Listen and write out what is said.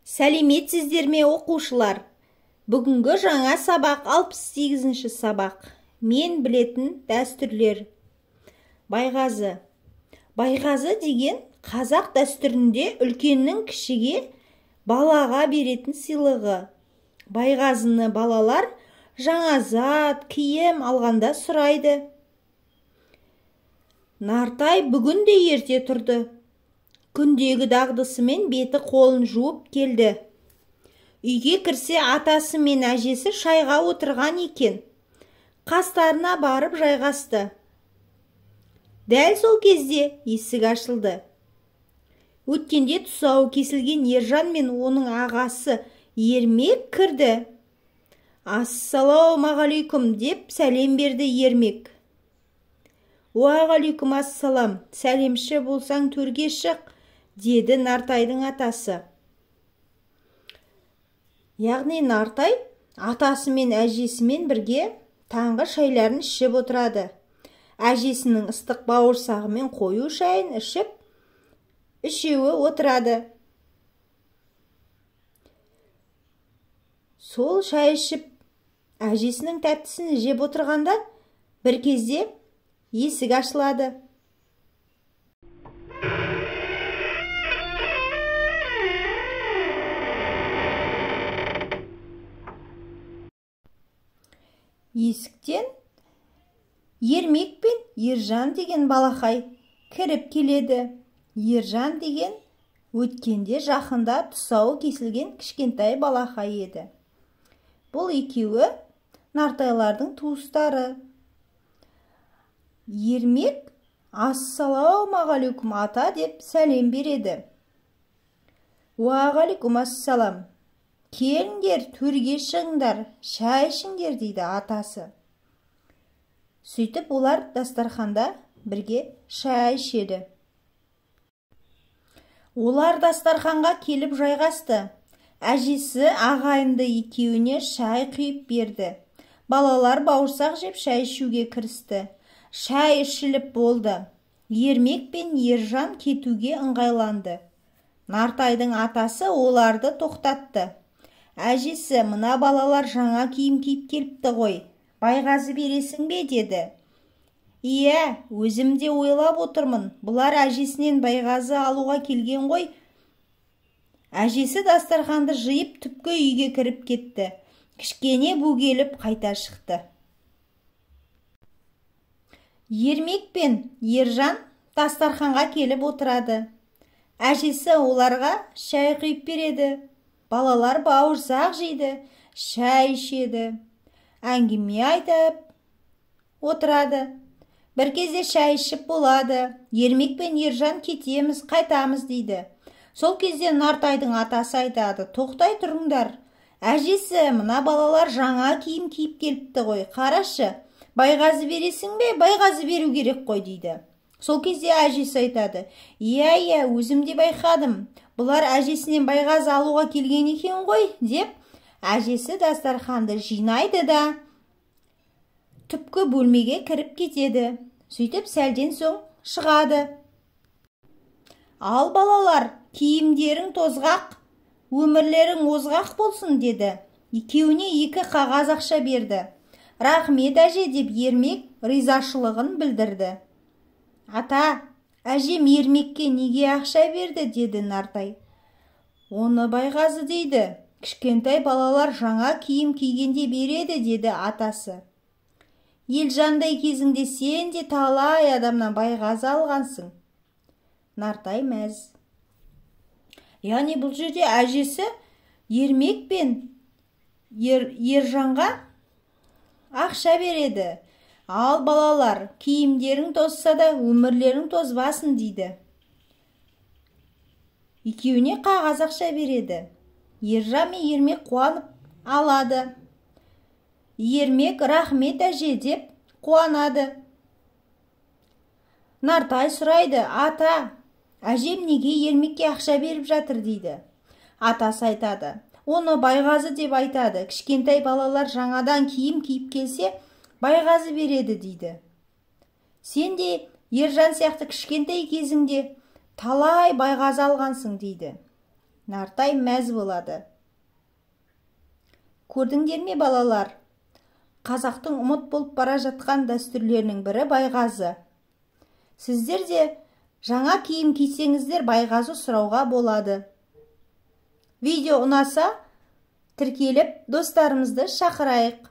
Сәлеметсіздер ме оқушылар? Бүгінгі жаңа сабақ 68-ші сабақ. Мен білетін дәстүрлер. Байғазы. Байғазы деген қазақ дәстүрінде үлкеннің кішіге балаға беретін сыйлығы. Байғазыны балалар жаңа зат, киім алғанда сұрайды. Нартай бүгін де ерте тұрды. Күндегі дағдысымен беті қолын жуып келді. Үйге кірсе атасы мен әжесі шайға отырған екен. Қастарына барып жайғасты. Дәл сол кезде есік ашылды. Өткенде тұсауы кесілген Ержан мен оның ағасы Ермек кірді. «Ассалаумағалейкум» деп сәлем берді Ермек. «Уағалейкум ассалам, сәлемші болсаң төрге шық», деді Нартайдың атасы. Яғни Нартай атасы мен әжесімен бірге таңғы шайларын ішіп отырады. Әжесінің ыстық бауырсағы мен қою шайын ішіп, үшеуі отырады. Сол шай ішіп, әжесінің тәттісін жеп отырғанда бір кезде есік ашылады. Есіктен Ермек пен Ержан деген балақай кіріп келеді. Ержан деген өткенде жақында тұсауы кесілген кішкентай балақай еді. Бұл екеуі Нартайлардың туыстары. Ермек «Ассалаумағалейкум ата» деп сәлем береді. «Уағалейкум ассалам. Келіңдер, төрге шығыңдар, шай ішіңдер» дейді атасы. Сөйтіп олар дастарханда бірге шай ішеді. Олар дастарханға келіп жайғасты. Әжесі ағайынды екеуіне шай құйып берді. Балалар бауырсақ жеп шай ішуге кірісті. Шай ішіліп болды. Ермек пен Ержан кетуге ыңғайланды. Нартайдың атасы оларды тоқтатты. Әжесі, мына балалар жаңа киім киіп келіпті ғой. Байғазы бересің бе деді. Иә, өзім де ойлап отырмын. Бұлар әжесінен байғазы алуға келген ғой. Әжесі дастарханды жиып түпкі үйге кіріп кетті. Кішкене бөгеліп қайта шықты. Ермек пен Ержан дастарханға келіп отырады. Әжесі оларға шай құйып береді. Балалар бауырсақ жейді, шай ішеді, әңгіме айтып отырады. Бір кезде шай ішіп болады. Ермек пен Ержан кетеміз, қайтамыз дейді. Сол кезде Нартайдың атасы айтады: тоқтай тұрыңдар. Әжесі, мына балалар жаңа киім киіп келіпті ғой. Қарашы, байғазы бересің бе? Байғазы беру керек қой дейді. Сол кезде әжесі айтады: иә, өзім де байқадым. Бұлар әжесінен байғазы алуға келген екен ғой, деп әжесі дастарханды жинайды да түпкі бөлмеге кіріп кетеді. Сөйтіп сәлден соң шығады. Ал балалар, киімдерің тозғақ, өмірлерің озғақ болсын деді. Екеуіне 2 қағаз ақша берді. Рахмет әже деп Ермек ризашылығын білдірді. Ата, әжем Ермекке неге ақша берді деді Нартай. Оны байғазы дейді. Кішкентай балалар жаңа киім кигенде береді деді атасы. Елжандай кезіңде сен де талай адамнан байғазы алғансың. Нартай мәз. Яғни бұл жерде әжесі Ермек пен Ержанға ақша береді. Ал балалар, киімдерің тозса да өмірлерің тозбасын дейді. Екеуіне қағаз ақша береді. Ержан мен Ермек қуанып алады. Ермек рахмет әже деп қуанады. Нартай сұрайды: ата, әжем неге Ермекке ақша беріп жатыр дейді. Атасы айтады: оны байғазы деп айтады. Кішкентай балалар жаңадан киім киіп келсе, байғазы береді дейді. Сен де Ержан сияқты кішкентай кезіңде талай байғазы алғансың дейді. Нартай мәз болады. Көрдіңдер ме балалар? Қазақтың ұмыт болып бара жатқан дәстүрлерінің бірі байғазы. Сіздер де жаңа киім кисеңіздер байғазы сұрауға болады. Видео ұнаса, тіркеліп достарымызды шақырайық.